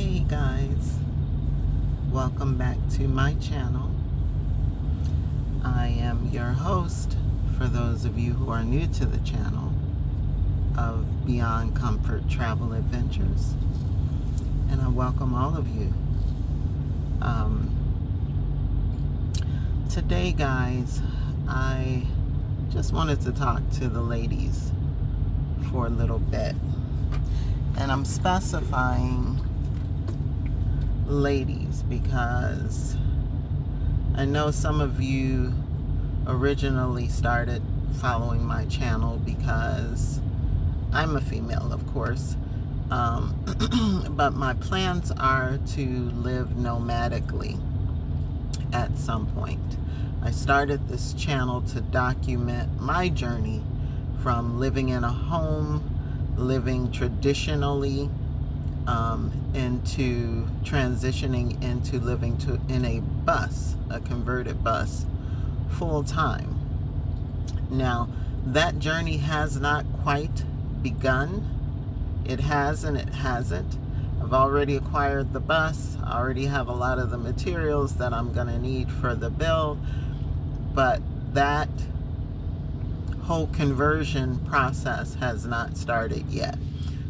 Hey guys, welcome back to my channel. I am your host, for those of you who are new to the channel, of Beyond Comfort Travel Adventures, and I welcome all of you. Today guys, I just wanted to talk to the ladies for a little bit, and I'm specifying ladies because I know some of you originally started following my channel because I'm a female, of course, but my plans are to live nomadically at some point. I started this channel to document my journey from living in a home, living traditionally, into transitioning into living in a bus, a converted bus, full time. Now, that journey has not quite begun. It has and it hasn't. I've already acquired the bus. I already have a lot of the materials that I'm going to need for the build, but that whole conversion process has not started yet.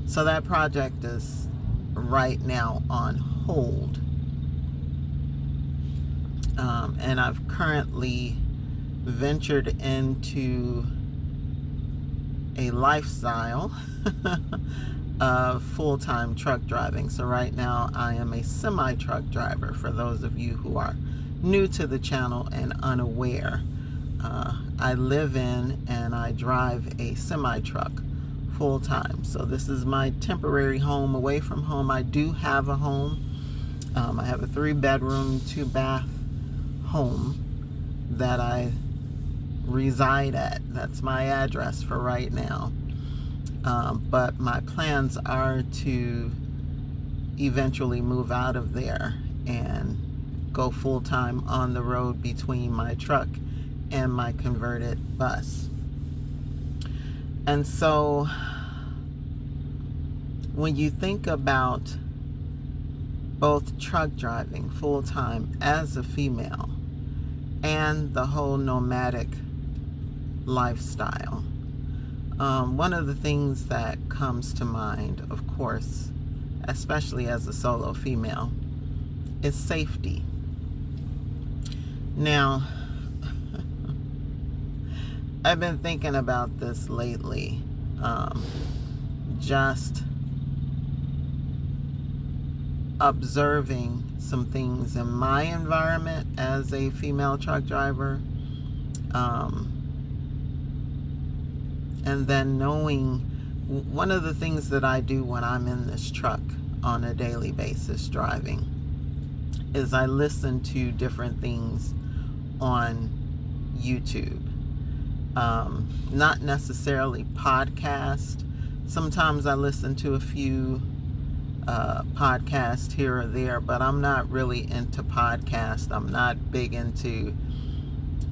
So that project is right now on hold. And I've currently ventured into a lifestyle of full-time truck driving. So right now I am a semi-truck driver, for those of you who are new to the channel and unaware. I live in and I drive a semi-truck full time. So this is my temporary home away from home. I do have a home. I have a 3-bedroom, 2-bath home that I reside at. That's my address for right now. But my plans are to eventually move out of there and go full time on the road between my truck and my converted bus. And so when you think about both truck driving full time as a female and the whole nomadic lifestyle, one of the things that comes to mind, of course, especially as a solo female, is safety. Now, I've been thinking about this lately, just observing some things in my environment as a female truck driver, and then knowing one of the things that I do when I'm in this truck on a daily basis driving is I listen to different things on YouTube. Not necessarily podcast. Sometimes I listen to a few podcasts here or there, but I'm not really into podcasts. I'm not big into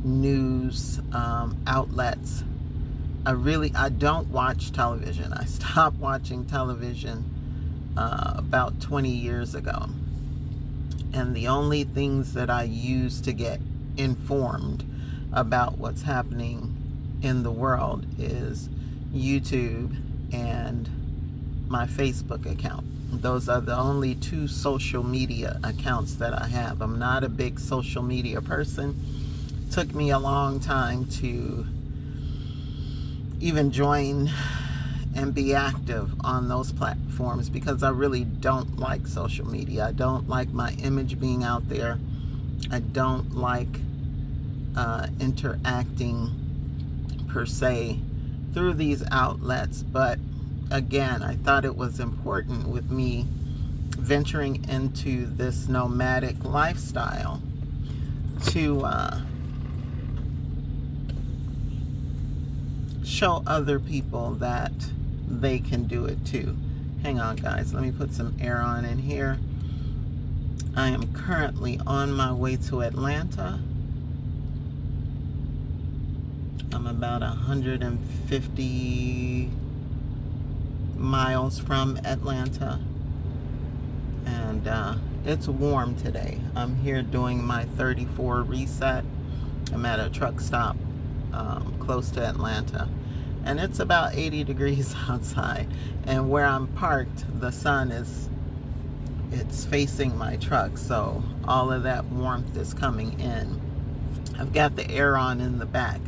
news outlets. I don't watch television. I stopped watching television about 20 years ago. And the only things that I use to get informed about what's happening in the world is YouTube and my Facebook account. Those are the only 2 social media accounts that I have. I'm not a big social media person. It took me a long time to even join and be active on those platforms because I really don't like social media. I don't like my image being out there. I don't like interacting per se through these outlets, but again, I thought it was important with me venturing into this nomadic lifestyle to show other people that they can do it too. Hang on guys, let me put some air on in here. I am currently on my way to Atlanta. I'm about 150 miles from Atlanta, and and it's warm today. I'm here doing my 34 reset. I'm at a truck stop close to Atlanta, and it's about 80 degrees outside, and where I'm parked, the sun it's facing my truck, so all of that warmth is coming in. I've got the air on in the back,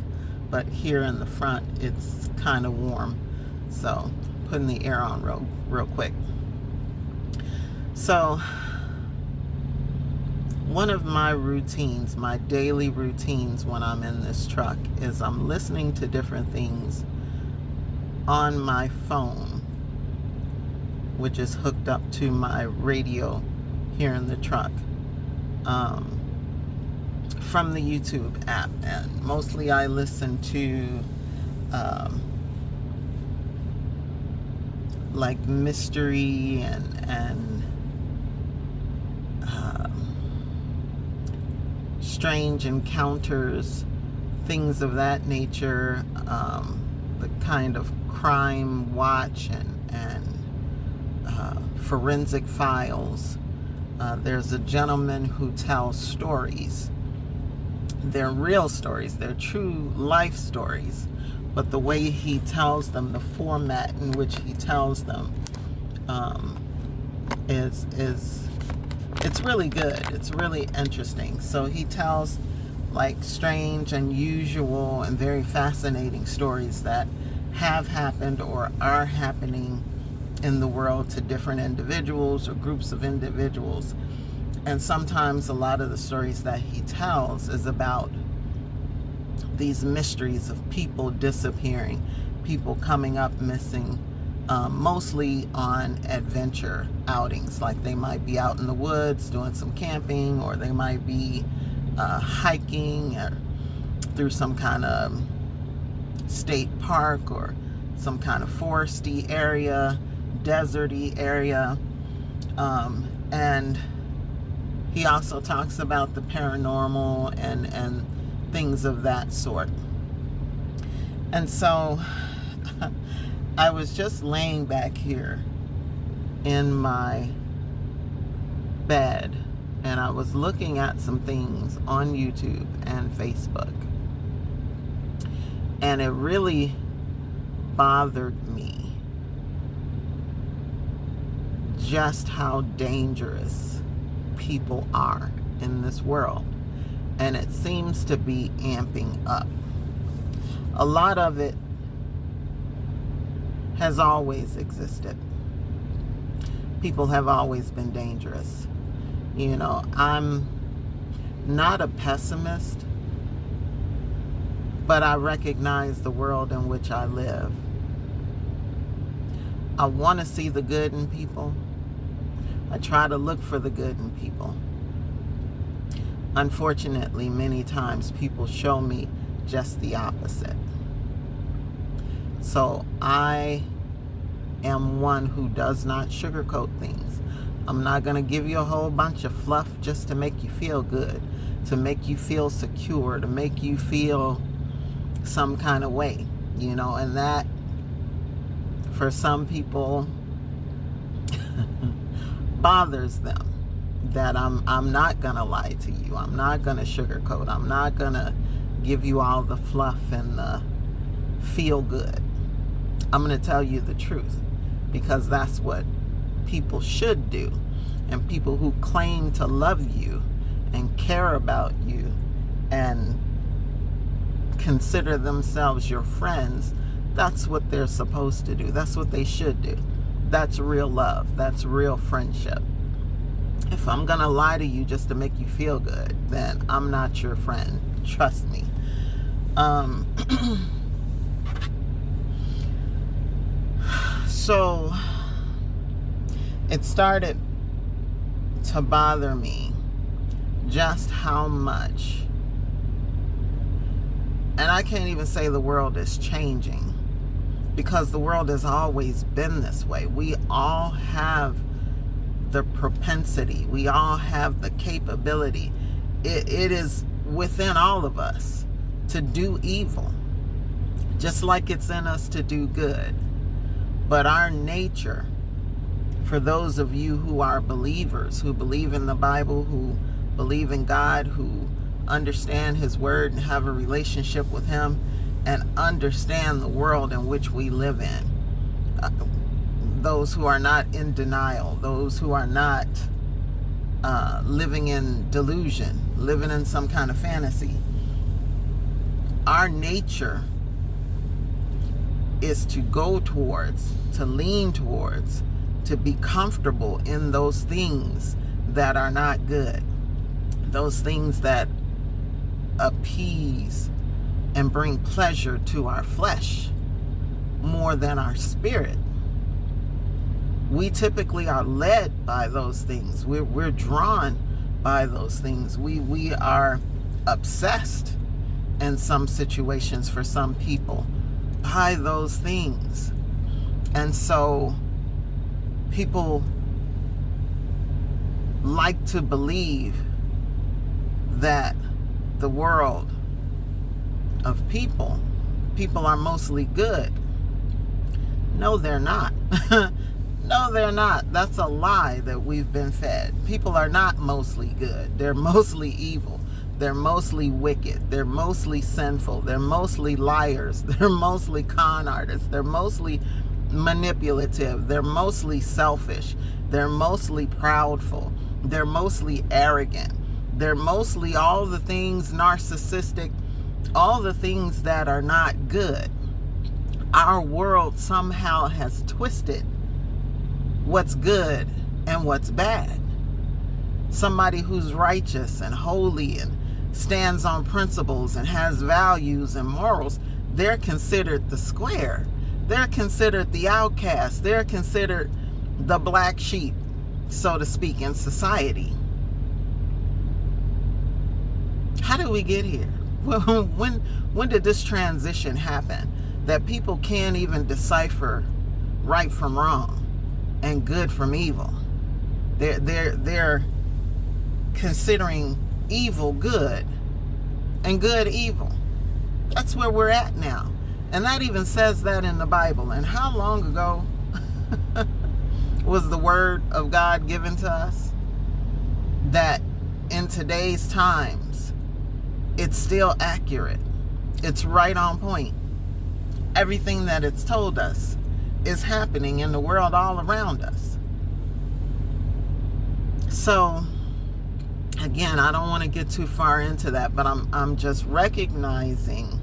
but here in the front it's kind of warm, so putting the air on real quick. So one of my routines, my daily routines when I'm in this truck, is I'm listening to different things on my phone, which is hooked up to my radio here in the truck, from the YouTube app. And mostly I listen to like mystery and strange encounters, things of that nature, the kind of crime watch and forensic files. There's a gentleman who tells stories. They're real stories, they're true life stories, but the way he tells them, the format in which he tells them, it's really good. It's really interesting. So he tells like strange, unusual, and very fascinating stories that have happened or are happening in the world to different individuals or groups of individuals. And sometimes a lot of the stories that he tells is about these mysteries of people disappearing, people coming up missing, mostly on adventure outings. Like they might be out in the woods doing some camping, or they might be hiking or through some kind of state park or some kind of foresty area, deserty area. And he also talks about the paranormal and things of that sort. And so I was just laying back here in my bed, and I was looking at some things on YouTube and Facebook, and it really bothered me just how dangerous people are in this world, and it seems to be amping up. A lot of it has always existed. People have always been dangerous. You know, I'm not a pessimist, but I recognize the world in which I live. I want to see the good in people. I try to look for the good in people. Unfortunately, many times people show me just the opposite. So I am one who does not sugarcoat things. I'm not going to give you a whole bunch of fluff just to make you feel good, to make you feel secure, to make you feel some kind of way, you know. And that, for some people, bothers them. That I'm not going to lie to you. I'm not going to sugarcoat. I'm not going to give you all the fluff and the feel good. I'm going to tell you the truth, because that's what people should do. And people who claim to love you and care about you and consider themselves your friends, that's what they're supposed to do. That's what they should do. That's real love. That's real friendship. If I'm going to lie to you just to make you feel good, then I'm not your friend. Trust me. So it started to bother me just how much, and I can't even say the world is changing, because the world has always been this way. We all have the propensity, we all have the capability. It is within all of us to do evil, just like it's in us to do good. But our nature For those of you who are believers, who believe in the Bible, who believe in God, who understand His Word and have a relationship with Him, and understand the world in which we live in. Those who are not in denial, those who are not living in delusion, living in some kind of fantasy. Our nature is to go towards, to lean towards, to be comfortable in those things that are not good, those things that appease and bring pleasure to our flesh more than our spirit. We typically are led by those things. We're drawn by those things. We are obsessed in some situations for some people by those things. And so people like to believe that the world of people are mostly good. No, they're not. No, they're not. That's a lie that we've been fed. People are not mostly good. They're mostly evil. They're mostly wicked. They're mostly sinful. They're mostly liars. They're mostly con artists. They're mostly manipulative. They're mostly selfish. They're mostly proudful. They're mostly arrogant. They're mostly all the things narcissistic, all the things that are not good. Our world somehow has twisted what's good and what's bad. Somebody who's righteous and holy and stands on principles and has values and morals, they're considered the square. They're considered the outcast. They're considered the black sheep, so to speak, in society. How did we get here? When did this transition happen that people can't even decipher right from wrong and good from evil? They're considering evil good and good evil. That's where we're at now. And that even says that in the Bible. And how long ago was the word of God given to us? That in today's times, it's still accurate. It's right on point. Everything that it's told us is happening in the world all around us. So, again, I don't want to get too far into that, but I'm just recognizing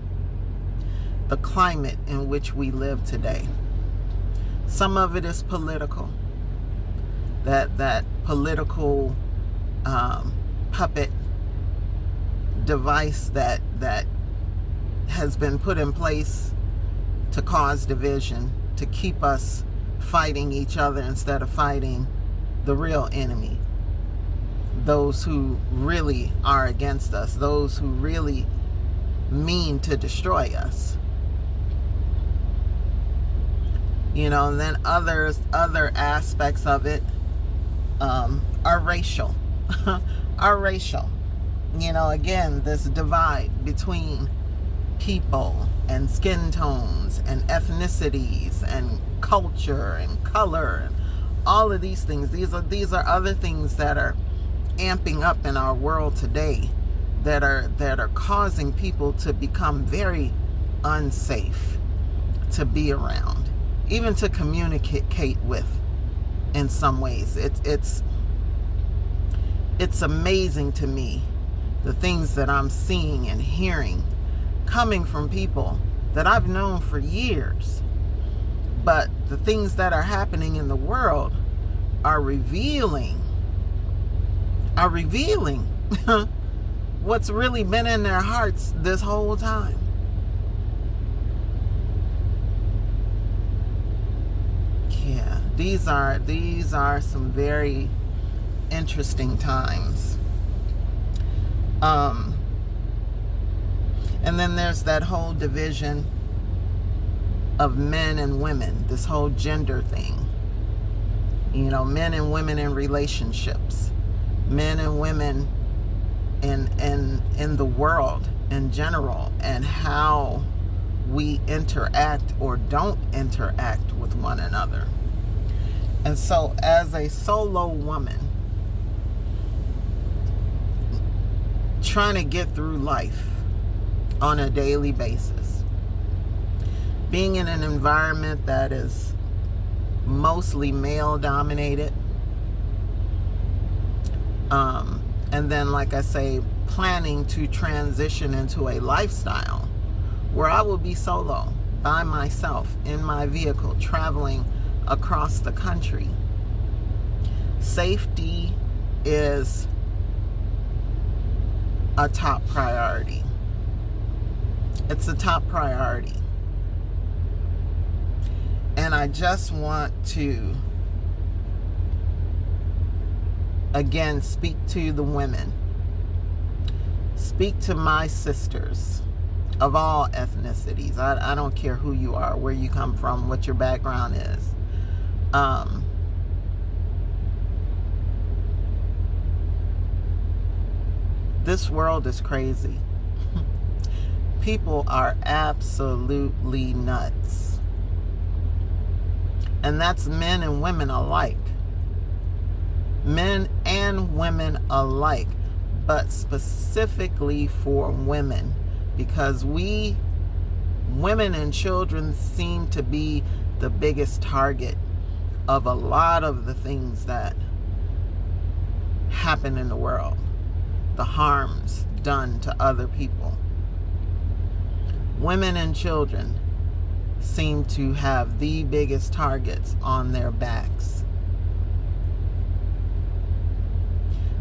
the climate in which we live today. Some of it is political. That political puppet device that has been put in place to cause division, to keep us fighting each other instead of fighting the real enemy. Those who really are against us, those who really mean to destroy us. You know, and then other aspects of it are racial. Are racial. You know, again, this divide between people and skin tones and ethnicities and culture and color and all of these things. These are other things that are amping up in our world today that are causing people to become very unsafe to be around, even to communicate with in some ways. It's amazing to me the things that I'm seeing and hearing coming from people that I've known for years. But the things that are happening in the world are revealing what's really been in their hearts this whole time. Yeah, these are some very interesting times. And then there's that whole division of men and women, this whole gender thing. You know, men and women in relationships, men and women in the world in general, and how we interact or don't interact with one another. And so, as a solo woman trying to get through life on a daily basis, being in an environment that is mostly male dominated, and then, like I say, planning to transition into a lifestyle where I will be solo by myself in my vehicle traveling across the country. Safety is a top priority. It's a top priority. And I just want to, again, speak to the women. Speak to my sisters of all ethnicities. I don't care who you are, where you come from, what your background is. This world is crazy. People are absolutely nuts. And that's men and women alike. Men and women alike. But specifically for women. Because we, women and children, seem to be the biggest target of a lot of the things that happen in the world. The harms done to other people. Women and children seem to have the biggest targets on their backs.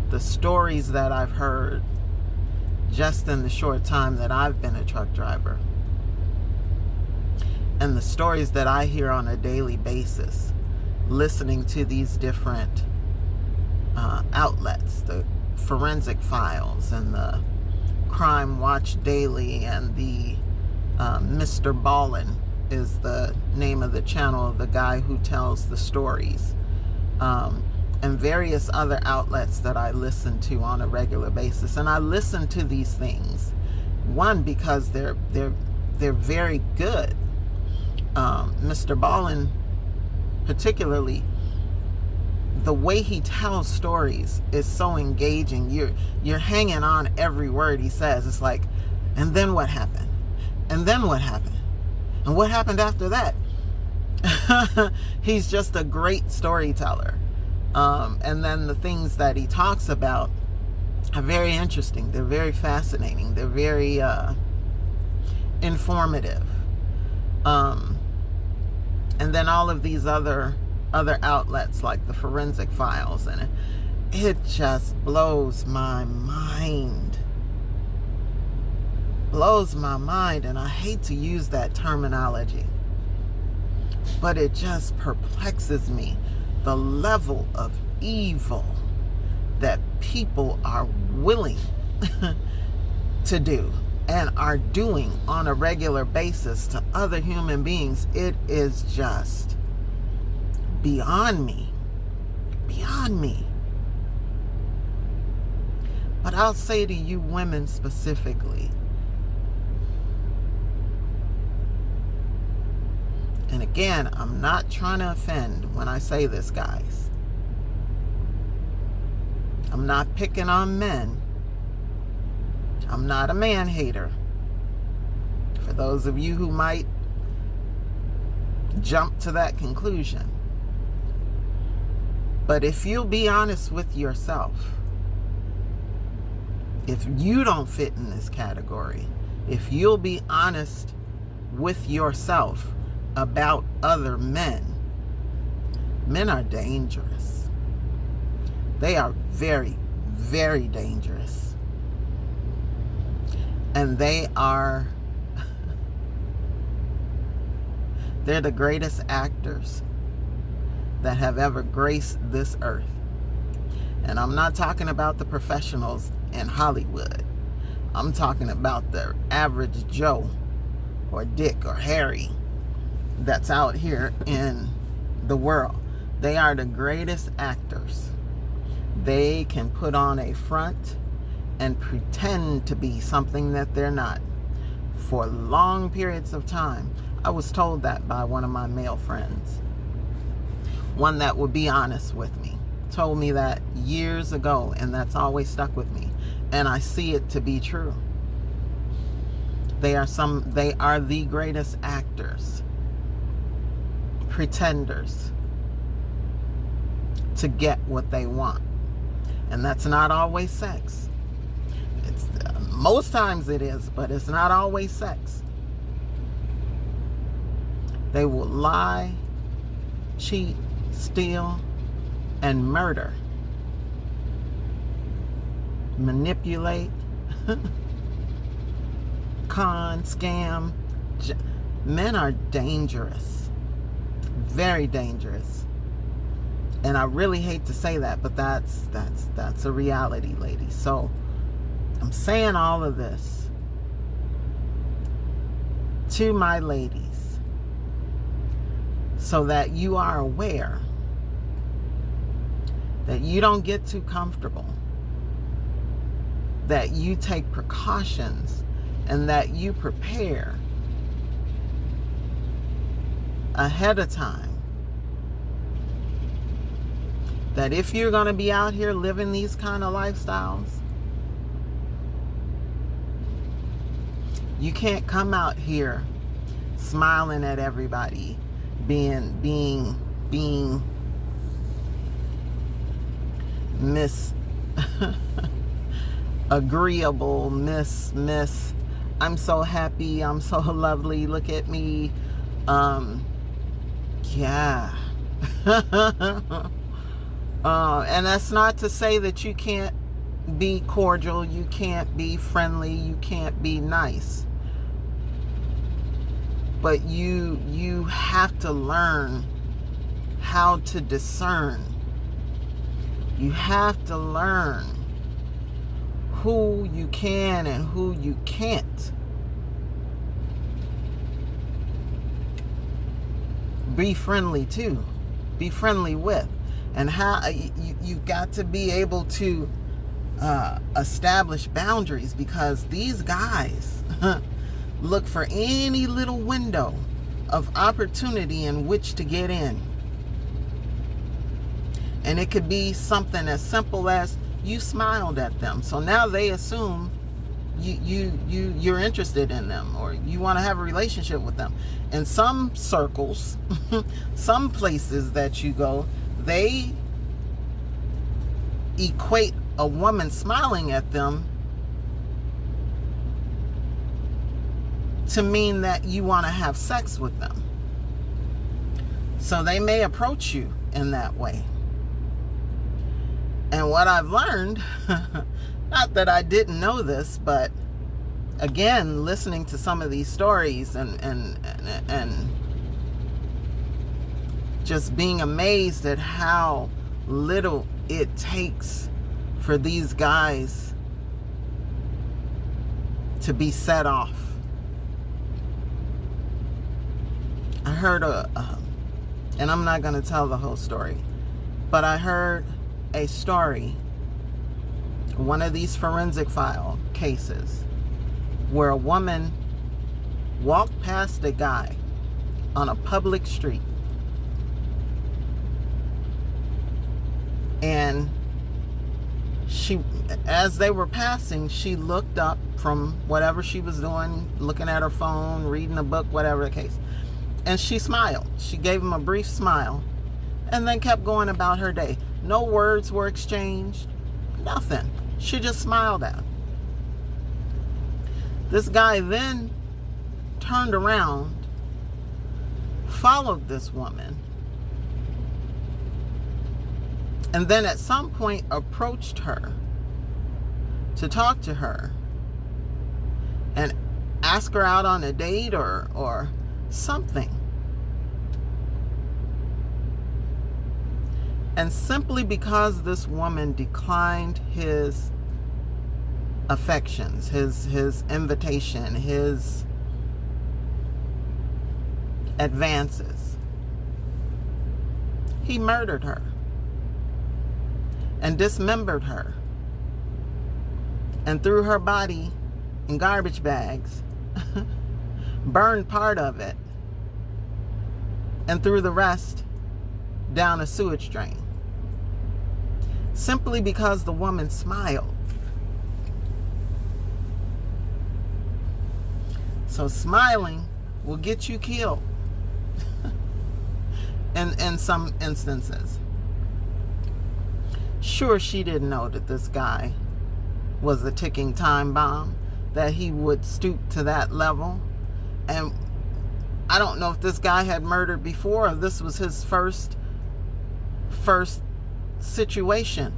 The stories that I've heard just in the short time that I've been a truck driver, and the stories that I hear on a daily basis, listening to these different outlets, the Forensic Files and the Crime Watch Daily, and the Mr. Ballin is the name of the channel of the guy who tells the stories, and various other outlets that I listen to on a regular basis. And I listen to these things, one, because they're very good. Mr. Ballin, particularly, the way he tells stories is so engaging. You're hanging on every word he says. It's like, and then what happened? And then what happened? And what happened after that? He's just a great storyteller. And then the things that he talks about are very interesting. They're very fascinating. They're very informative. And then all of these other outlets like the Forensic Files, and it just blows my mind. Blows my mind, and I hate to use that terminology, but it just perplexes me, the level of evil that people are willing to do and are doing on a regular basis to other human beings. It is just beyond me. Beyond me. But I'll say to you women specifically, and again, I'm not trying to offend when I say this, guys. I'm not picking on men. I'm not a man hater. For those of you who might jump to that conclusion. But if you'll be honest with yourself, if you don't fit in this category, if you'll be honest with yourself about other men, men are dangerous. They are very, very dangerous. And they're the greatest actors that have ever graced this earth. And I'm not talking about the professionals in Hollywood. I'm talking about the average Joe or Dick or Harry that's out here in the world. They are the greatest actors. They can put on a front and pretend to be something that they're not for long periods of time. I was told that by one of my male friends. one that would be honest with me. Told me that years ago, and that's always stuck with me. And I see it to be true. They are the greatest actors, pretenders to get what they want. And that's not always sex. It's most times it is, but it's not always sex. They will lie, cheat, steal, and murder. Manipulate, con, scam. Men are dangerous. Very dangerous. And I really hate to say that, but that's a reality, ladies. So I'm saying all of this to my ladies so that you are aware that you don't get too comfortable, that you take precautions, and that you prepare ahead of time. That if you're going to be out here living these kind of lifestyles, you can't come out here smiling at everybody, being agreeable, miss, I'm so happy, I'm so lovely, look at me. Yeah. And that's not to say that you can't be cordial, you can't be friendly, you can't be nice. But you have to learn how to discern. You have to learn who you can and who you can't be friendly to, be friendly with. And how you've got to be able to establish boundaries, because these guys look for any little window of opportunity in which to get in. And it could be something as simple as you smiled at them, so now they assume you're interested in them, or you want to have a relationship with them. In some circles, some places that you go, they equate a woman smiling at them to mean that you want to have sex with them. So they may approach you in that way. And what I've learned, not that I didn't know this, but again, listening to some of these stories and just being amazed at how little it takes for these guys to be set off. I heard and I'm not going to tell the whole story, but I heard a story, one of these forensic file cases, where a woman walked past a guy on a public street, and she, as they were passing, she looked up from whatever she was doing, looking at her phone, reading a book, whatever the case, and she smiled. She gave him a brief smile and then kept going about her day. No words were exchanged, nothing. She just smiled at him. This guy then turned around, followed this woman, and then at some point approached her to talk to her and ask her out on a date or something. And simply because this woman declined his affections, his invitation, his advances, he murdered her and dismembered her and threw her body in garbage bags, burned part of it, and threw the rest down a sewage drain, simply because the woman smiled. So smiling will get you killed in some instances. Sure, she didn't know that this guy was a ticking time bomb, that he would stoop to that level. And I don't know if this guy had murdered before, or this was his first situation.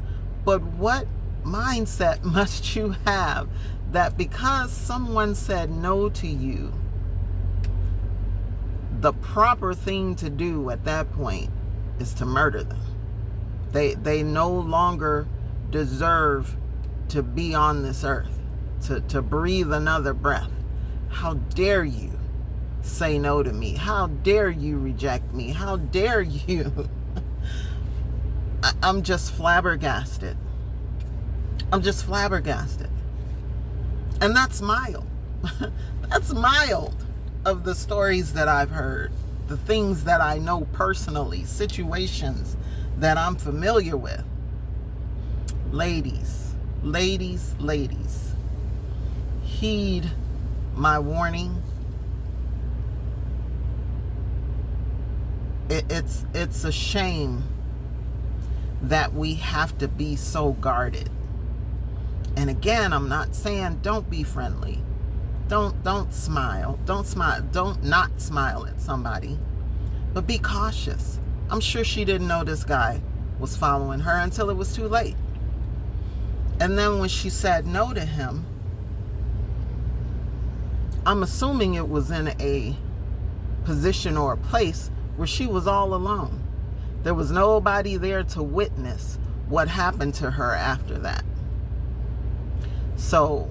But what mindset must you have that because someone said no to you, the proper thing to do at that point is to murder them? They no longer deserve to be on this earth, to breathe another breath. How dare you say no to me? How dare you reject me? How dare you? I'm just flabbergasted. I'm just flabbergasted. And that's mild. That's mild of the stories that I've heard, the things that I know personally, situations that I'm familiar with. Ladies, ladies, ladies, heed my warning. It's a shame that we have to be so guarded. And again, I'm not saying don't be friendly. Don't smile. Don't not smile at somebody. But be cautious. I'm sure she didn't know this guy was following her until it was too late. And then when she said no to him, I'm assuming it was in a position or a place where she was all alone. There was nobody there to witness what happened to her after that. So,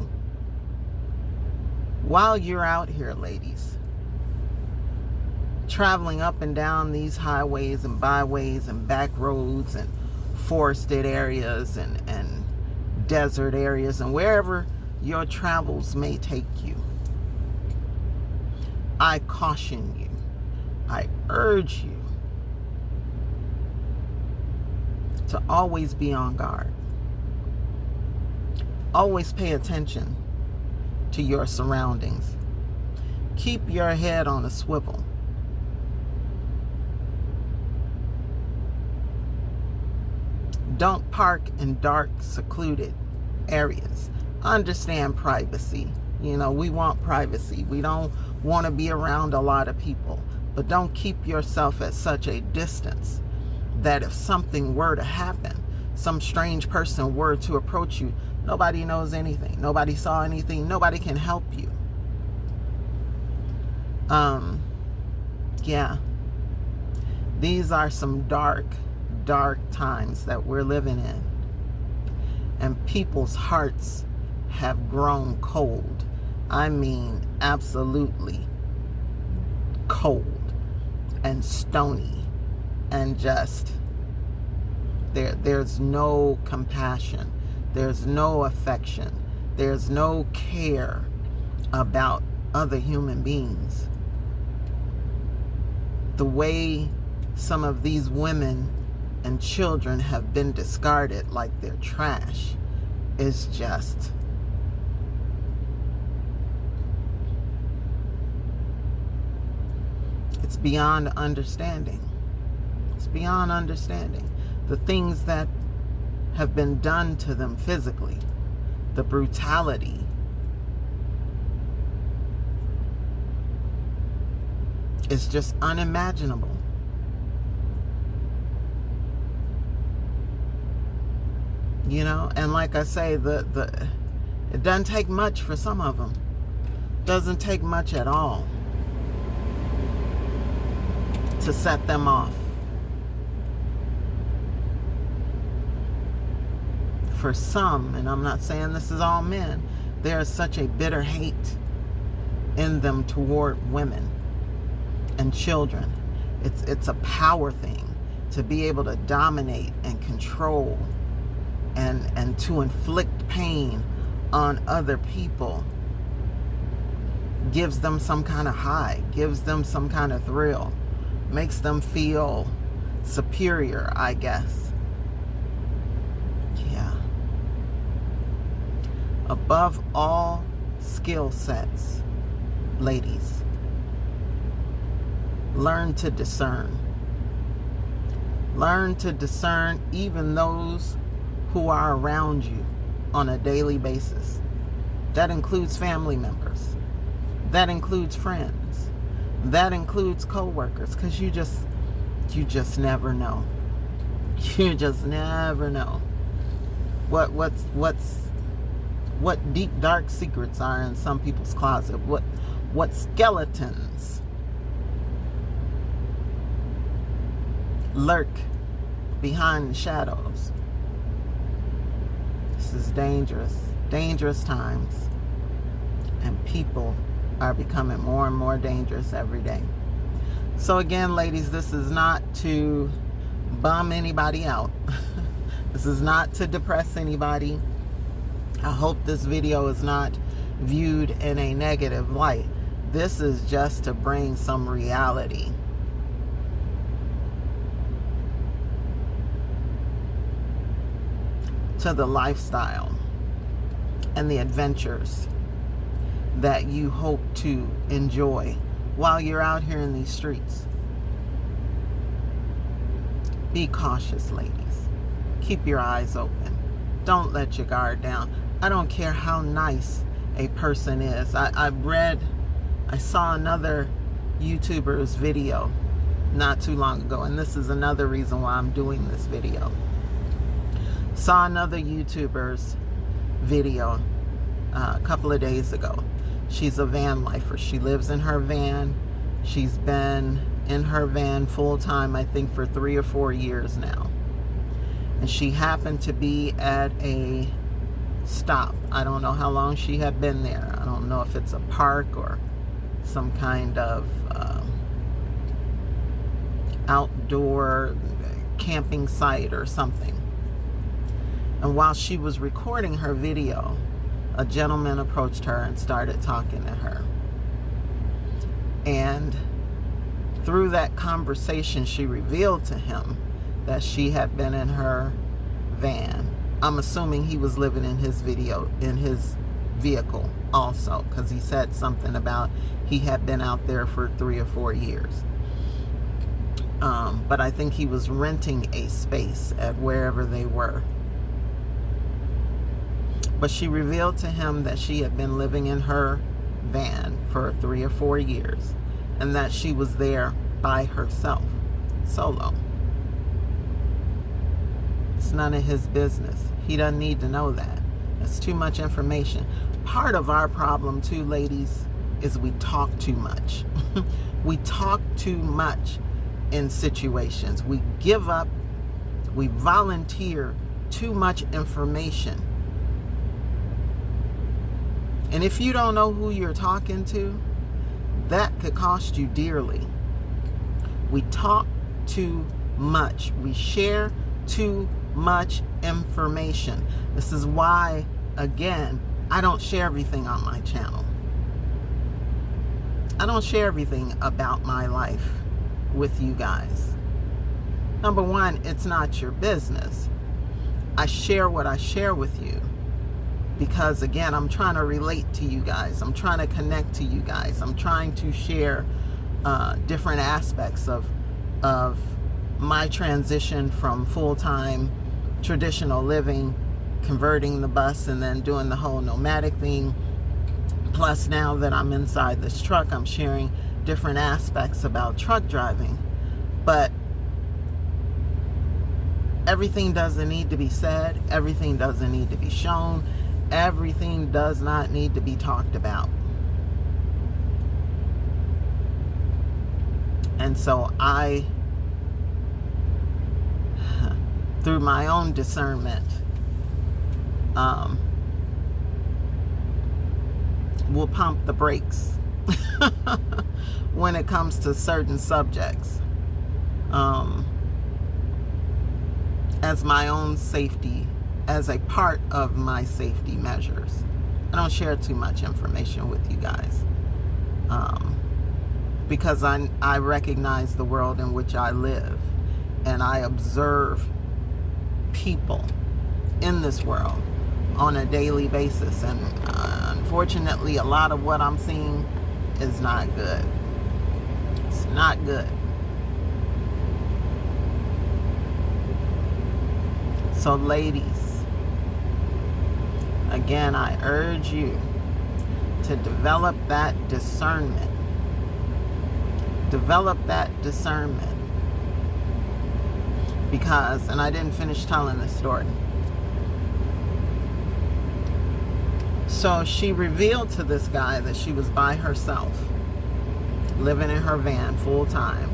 while you're out here, ladies, traveling up and down these highways and byways and back roads and forested areas and desert areas and wherever your travels may take you, I caution you, I urge you to always be on guard. Always pay attention to your surroundings. Keep your head on a swivel. Don't park in dark, secluded areas. Understand privacy. You know, we want privacy. We don't want to be around a lot of people. But don't keep yourself at such a distance that if something were to happen, some strange person were to approach you, nobody knows anything. Nobody saw anything. Nobody can help you. Yeah. These are some dark times that we're living in. And people's hearts have grown cold. I mean, absolutely cold and stony, and just there's no compassion, there's no affection, there's no care about other human beings. The way some of these women and children have been discarded like they're trash is just it's beyond understanding. It's beyond understanding. The things that have been done to them physically, the brutality. It's just unimaginable. You know, and like I say, it doesn't take much for some of them. Doesn't take much at all to set them off. For some, and I'm not saying this is all men, there is such a bitter hate in them toward women and children. It's a power thing to be able to dominate and control and to inflict pain on other people. Gives them some kind of high, gives them some kind of thrill, makes them feel superior, I guess. Yeah. Above all skill sets, ladies, learn to discern. Learn to discern even those who are around you on a daily basis. That includes family members. That includes friends. That includes co-workers, because you just never know. You just never know what deep dark secrets are in some people's closet. What skeletons lurk behind the shadows. This is dangerous times, and people are becoming more and more dangerous every day. So again, ladies, this is not to bum anybody out. This is not to depress anybody. I hope this video is not viewed in a negative light. This is just to bring some reality to the lifestyle and the adventures that you hope to enjoy while you're out here in these streets. Be cautious, ladies. Keep your eyes open. Don't let your guard down. I don't care how nice a person is. I saw another YouTuber's video not too long ago, and this is another reason why I'm doing this video. Saw another YouTuber's video a couple of days ago. She's a van lifer. She lives in her van. She's been in her van full time, I think, for 3 or 4 years now. And she happened to be at a stop. I don't know how long she had been there. I don't know if it's a park or some kind of outdoor camping site or something. And while she was recording her video, a gentleman approached her and started talking to her. And through that conversation, she revealed to him that she had been in her van. I'm assuming he was living in his vehicle also, because he said something about he had been out there for 3 or 4 years. But I think he was renting a space at wherever they were. But she revealed to him that she had been living in her van for 3 or 4 years, and that she was there by herself, solo. It's none of his business. He doesn't need to know that. That's too much information. Part of our problem too, ladies, is we talk too much. We talk too much in situations. We give up, we volunteer too much information. And if you don't know who you're talking to, that could cost you dearly. We talk too much. We share too much information. This is why, again, I don't share everything on my channel. I don't share everything about my life with you guys. Number one, it's not your business. I share what I share with you because, again, I'm trying to relate to you guys. I'm trying to connect to you guys. I'm trying to share different aspects of my transition from full-time traditional living, converting the bus, and then doing the whole nomadic thing. Plus, now that I'm inside this truck, I'm sharing different aspects about truck driving. But everything doesn't need to be said. Everything doesn't need to be shown. Everything does not need to be talked about. And so I, through my own discernment, will pump the brakes when it comes to certain subjects, as my own safety, as a part of my safety measures. I don't share too much information with you guys, because I recognize the world in which I live, and I observe people in this world on a daily basis, and unfortunately a lot of what I'm seeing is not good. It's not good. So ladies, again, I urge you to develop that discernment. Develop that discernment. Because, and I didn't finish telling this story. So she revealed to this guy that she was by herself, living in her van full time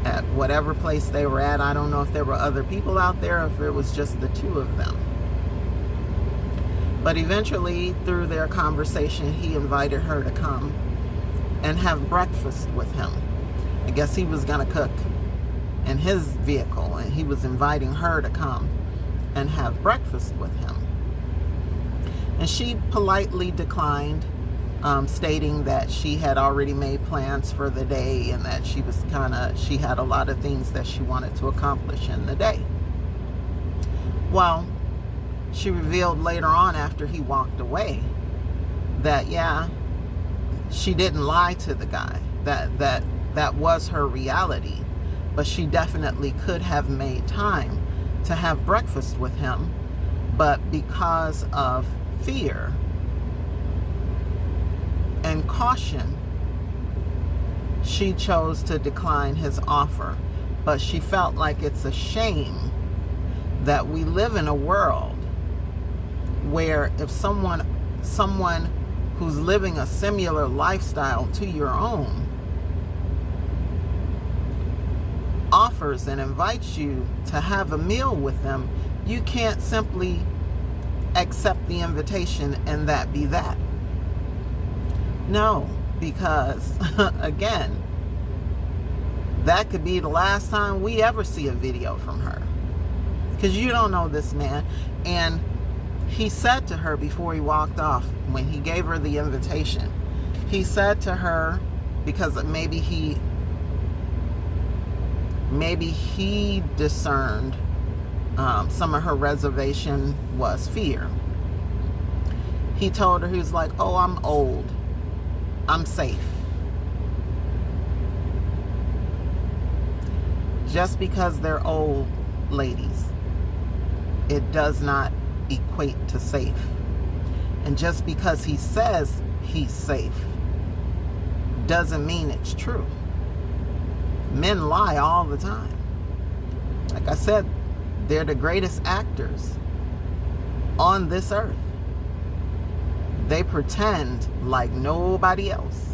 at whatever place they were at. I don't know if there were other people out there or if it was just the two of them. But eventually, through their conversation, he invited her to come and have breakfast with him. I guess he was going to cook in his vehicle, and he was inviting her to come and have breakfast with him. And she politely declined, stating that she had already made plans for the day and that she had a lot of things that she wanted to accomplish in the day. Well, she revealed later on, after he walked away, that yeah, she didn't lie to the guy. That was her reality. But she definitely could have made time to have breakfast with him, but because of fear and caution, she chose to decline his offer. But she felt like it's a shame that we live in a world where if someone who's living a similar lifestyle to your own offers and invites you to have a meal with them, you can't simply accept the invitation and that be that. No, because again, that could be the last time we ever see a video from her, because you don't know this man. And he said to her before he walked off, when he gave her the invitation, he said to her, because maybe he discerned some of her reservation was fear. He told her, he was like, oh, I'm old, I'm safe. Just because they're old, ladies, it does not equate to safe. And just because he says he's safe doesn't mean it's true. Men lie all the time. Like I said, they're the greatest actors on this earth. They pretend like nobody else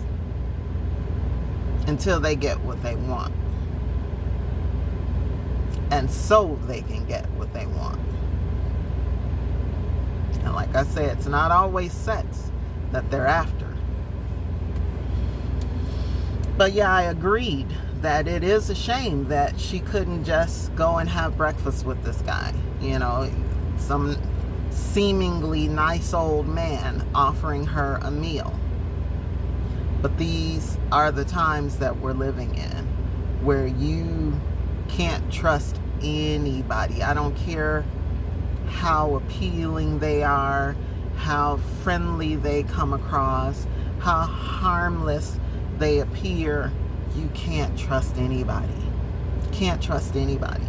until they get what they want. And so they can get what they want. And like I said, it's not always sex that they're after. But yeah, I agreed that it is a shame that she couldn't just go and have breakfast with this guy. You know, some seemingly nice old man offering her a meal. But these are the times that we're living in, where you can't trust anybody. I don't care how appealing they are, how friendly they come across, how harmless they appear. You can't trust anybody. Can't trust anybody.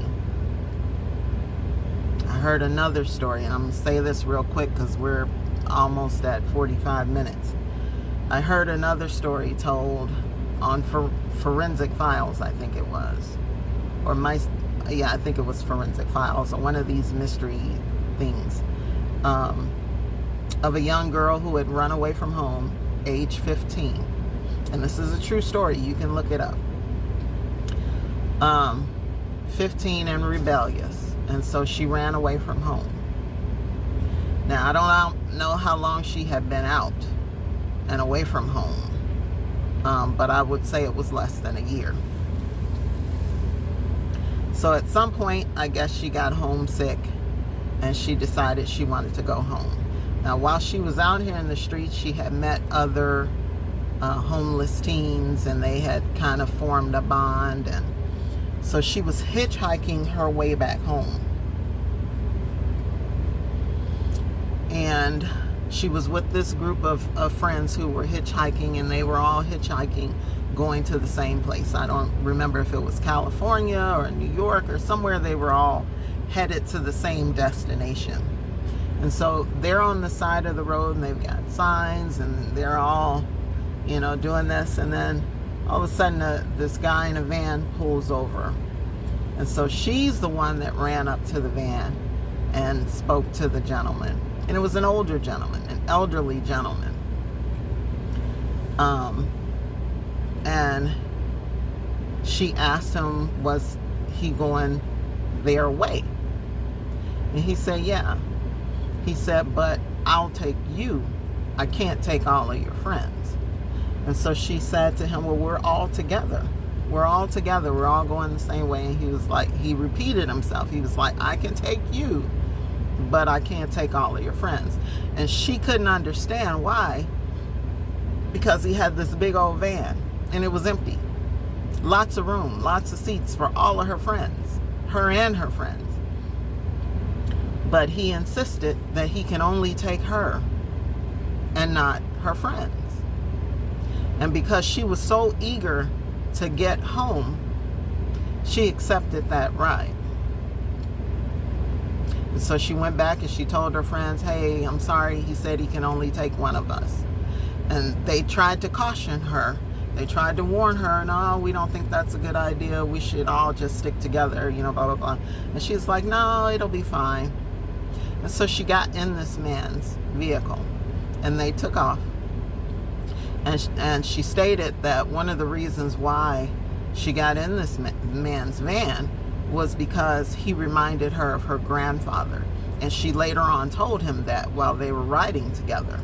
I heard another story, and I'm going to say this real quick because we're almost at 45 minutes. I heard another story told on Forensic Files, I think it was. I think it was Forensic Files, or one of these mystery things, of a young girl who had run away from home, age 15. And this is a true story. You can look it up. 15 and rebellious. And so she ran away from home. Now, I don't know how long she had been out and away from home. But I would say it was less than a year. So at some point, I guess she got homesick and she decided she wanted to go home. Now, while she was out here in the streets, she had met other homeless teens, and they had kind of formed a bond. And So she was hitchhiking her way back home. And she was with this group of friends who were hitchhiking, and they were all hitchhiking going to the same place. I don't remember if it was California or New York or somewhere. They were all headed to the same destination. And so they're on the side of the road, and they've got signs, and they're all, doing this. And then all of a sudden, this guy in a van pulls over. And so she's the one that ran up to the van and spoke to the gentleman. And it was an older gentleman, an elderly gentleman. And she asked him, was he going their way? And he said, yeah. He said, but I'll take you. I can't take all of your friends. And so she said to him, well, we're all together. We're all together. We're all going the same way. And he was like, he repeated himself. He was like, I can take you, but I can't take all of your friends. And she couldn't understand why, because he had this big old van and it was empty. Lots of room, lots of seats for all of her friends, her and her friends. But he insisted that he can only take her and not her friends. And because she was so eager to get home, she accepted that ride. And so she went back and she told her friends, hey, I'm sorry, he said he can only take one of us. And they tried to caution her. They tried to warn her, no, we don't think that's a good idea. We should all just stick together, blah, blah, blah. And she's like, no, it'll be fine. And so she got in this man's vehicle and they took off. And she stated that one of the reasons why she got in this man's van was because he reminded her of her grandfather. And she later on told him that while they were riding together.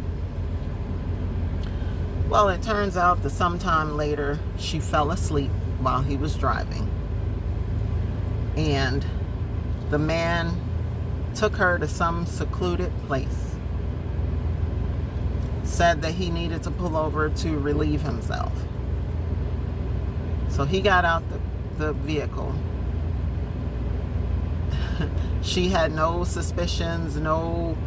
Well, it turns out that sometime later she fell asleep while he was driving. And the man took her to some secluded place. Said that he needed to pull over to relieve himself. So he got out the vehicle. She had no suspicions, no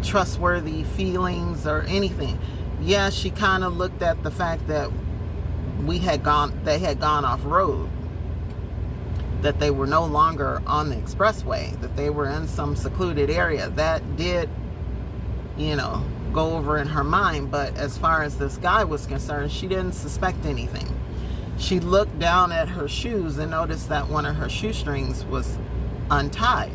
untrustworthy feelings or anything. Yeah, she kind of looked at the fact that they had gone off road, that they were no longer on the expressway, that they were in some secluded area. That did, go over in her mind. But as far as this guy was concerned, she didn't suspect anything. She looked down at her shoes and noticed that one of her shoestrings was untied.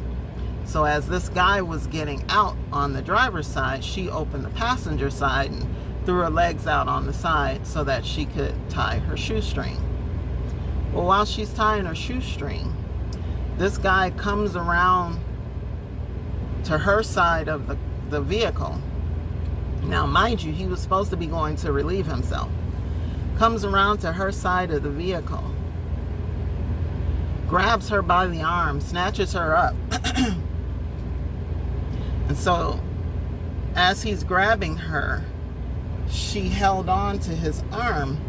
So as this guy was getting out on the driver's side, she opened the passenger side and threw her legs out on the side so that she could tie her shoestring. Well, while she's tying her shoestring, this guy comes around to her side of the vehicle. Now, mind you, he was supposed to be going to relieve himself. Comes around to her side of the vehicle, grabs her by the arm, snatches her up. And so, as he's grabbing her, she held on to his arm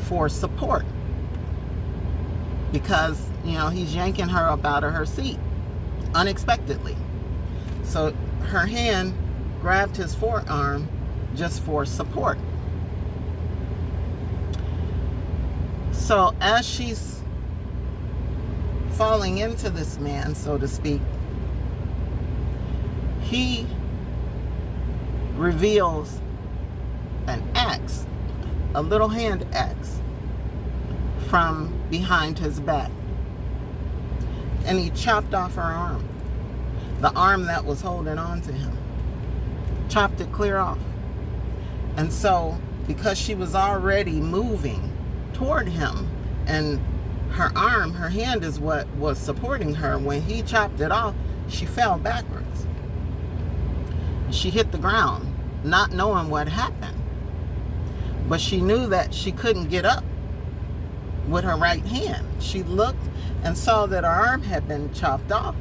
for support. Because, he's yanking her up out of her seat unexpectedly. So her hand grabbed his forearm just for support. So as she's falling into this man, so to speak, he reveals an axe, a little hand axe, from behind his back. And he chopped off her arm, the arm that was holding on to him. Chopped it clear off. And so, because she was already moving toward him, and her arm, her hand is what was supporting her, when he chopped it off, she fell backwards. She hit the ground, not knowing what happened. But she knew that she couldn't get up with her right hand. She looked and saw that her arm had been chopped off.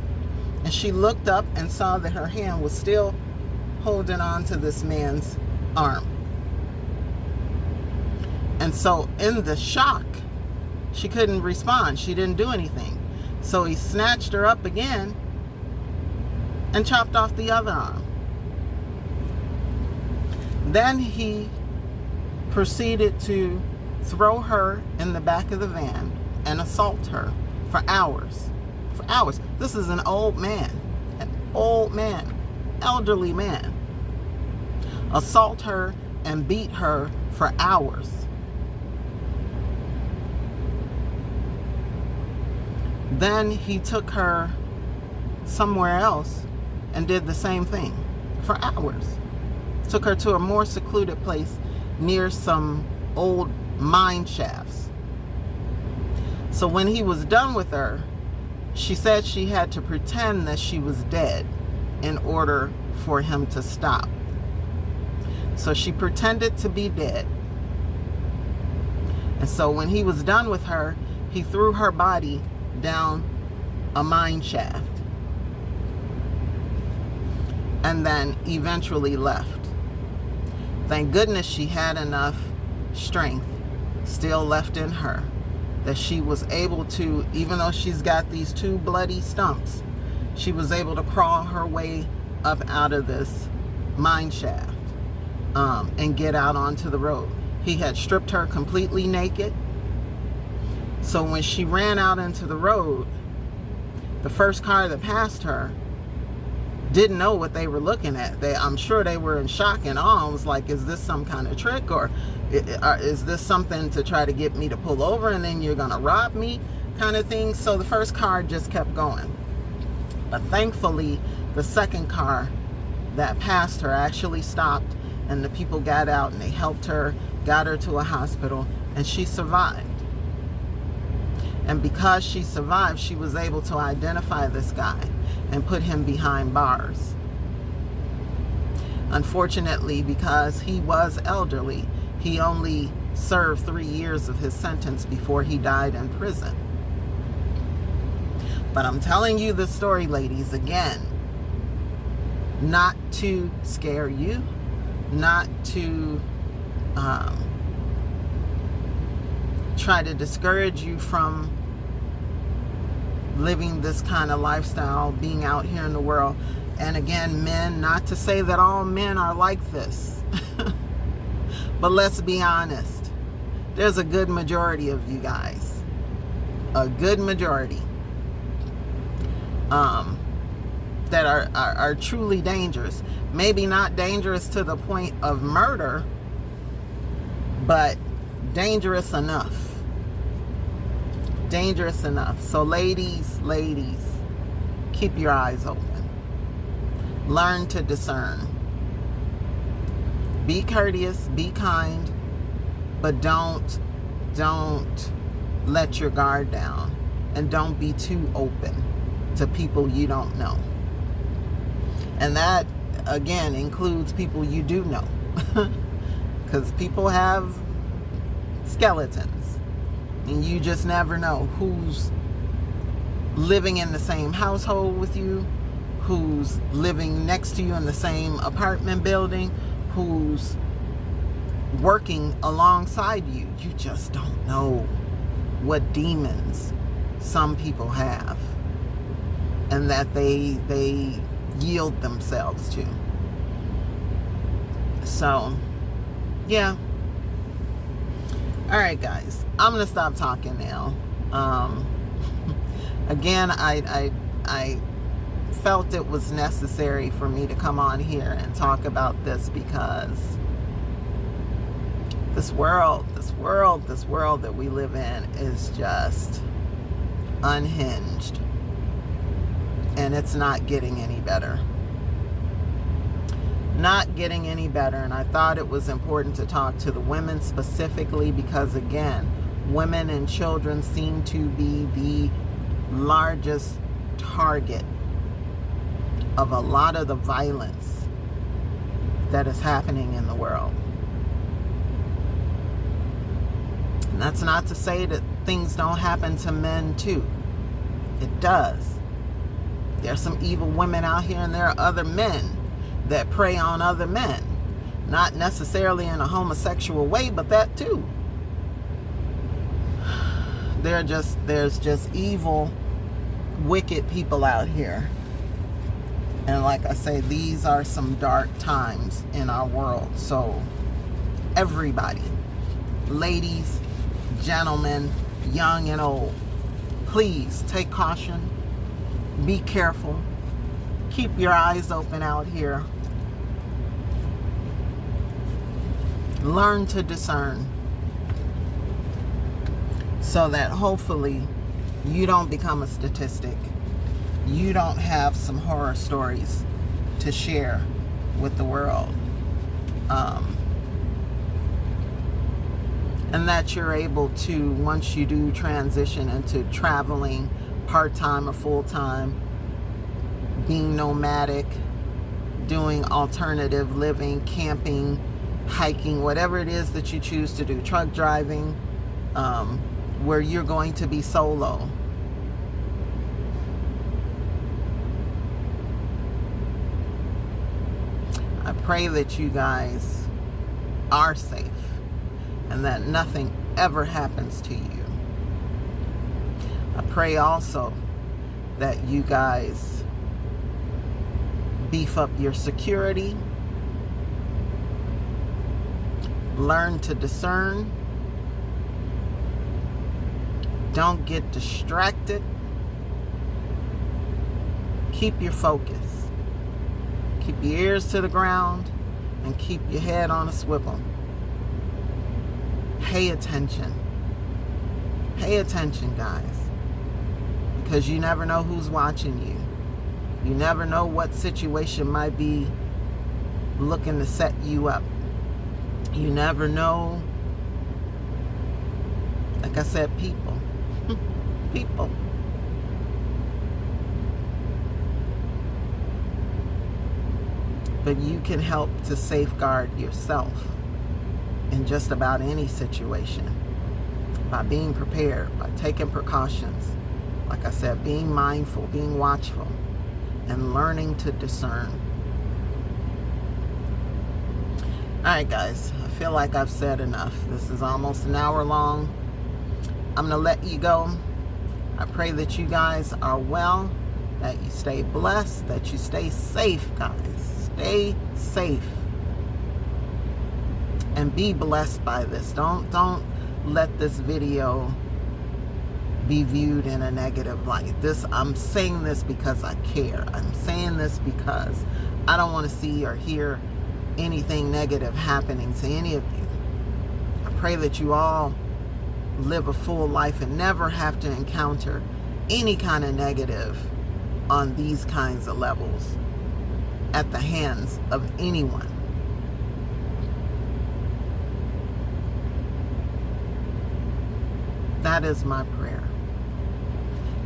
And she looked up and saw that her hand was still holding on to this man's arm. And so in the shock, she couldn't respond. She didn't do anything. So he snatched her up again and chopped off the other arm. Then he proceeded to throw her in the back of the van and assault her for hours. For hours. This is an old man, elderly man. Assault her and beat her for hours. Then he took her somewhere else and did the same thing for hours. Took her to a more secluded place near some old mine shafts. So when he was done with her, she said she had to pretend that she was dead in order for him to stop. So she pretended to be dead. And so when he was done with her, he threw her body down a mine shaft and then eventually left. Thank goodness she had enough strength still left in her that she was able to, even though she's got these 2 bloody stumps, she was able to crawl her way up out of this mine shaft and get out onto the road. He had stripped her completely naked. So when she ran out into the road, the first car that passed her didn't know what they were looking at. I'm sure they were in shock and awe. It was like, is this some kind of trick, or is this something to try to get me to pull over and then you're going to rob me kind of thing? So the first car just kept going. But thankfully, the second car that passed her actually stopped, and the people got out and they helped her, got her to a hospital, and she survived. And because she survived, she was able to identify this guy and put him behind bars. Unfortunately, because he was elderly, he only served 3 years of his sentence before he died in prison. But I'm telling you this story, ladies, again, not to scare you, not to try to discourage you from living this kind of lifestyle, being out here in the world. And again, men, not to say that all men are like this, but let's be honest, there's a good majority of you guys, a good majority, that are truly dangerous. Maybe not dangerous to the point of murder, but dangerous enough. Dangerous enough. So ladies, keep your eyes open. Learn to discern. Be courteous, be kind, but don't let your guard down, and don't be too open to people you don't know. And that, again, includes people you do know. Because people have skeletons, and you just never know who's living in the same household with you, who's living next to you in the same apartment building, who's working alongside you. You just don't know what demons some people have, and that they yield themselves to. So, yeah. All right, guys, I'm gonna stop talking now. Again, I felt it was necessary for me to come on here and talk about this, because this world that we live in is just unhinged, and it's not getting any better. Not getting any better. And I thought it was important to talk to the women specifically, because again, women and children seem to be the largest target of a lot of the violence that is happening in the world. And that's not to say that things don't happen to men too. It does. There's some evil women out here, and there are other men that prey on other men. Not necessarily in a homosexual way, but that too. there's just evil, wicked people out here. And like I say, these are some dark times in our world. So everybody, ladies, gentlemen, young and old, please take caution. Be careful. Keep your eyes open out here. Learn to discern so that hopefully you don't become a statistic. You don't have some horror stories to share with the world. And that you're able to, once you do transition into traveling part-time or full-time, being nomadic, doing alternative living, camping, hiking, whatever it is that you choose to do, truck driving, where you're going to be solo. I pray that you guys are safe and that nothing ever happens to you. I pray also that you guys beef up your security, learn to discern, don't get distracted, keep your focus. Keep your ears to the ground and keep your head on a swivel. Pay attention. Pay attention, guys. Because you never know who's watching you. You never know what situation might be looking to set you up. You never know. Like I said, people. People. But you can help to safeguard yourself in just about any situation by being prepared, by taking precautions. Like I said, being mindful, being watchful, and learning to discern. Alright guys, I feel like I've said enough. This is almost an hour long. I'm going to let you go. I pray that you guys are well, that you stay blessed, that you stay safe, guys. Stay safe and be blessed by this. Don't let this video be viewed in a negative light. I'm saying this because I care. I'm saying this because I don't want to see or hear anything negative happening to any of you. I pray that you all live a full life and never have to encounter any kind of negative on these kinds of levels at the hands of anyone. That is my prayer.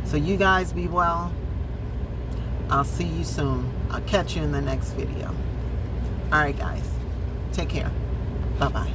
So you guys be well. I'll see you soon. I'll catch you in the next video. Alright guys, take care. Bye-bye.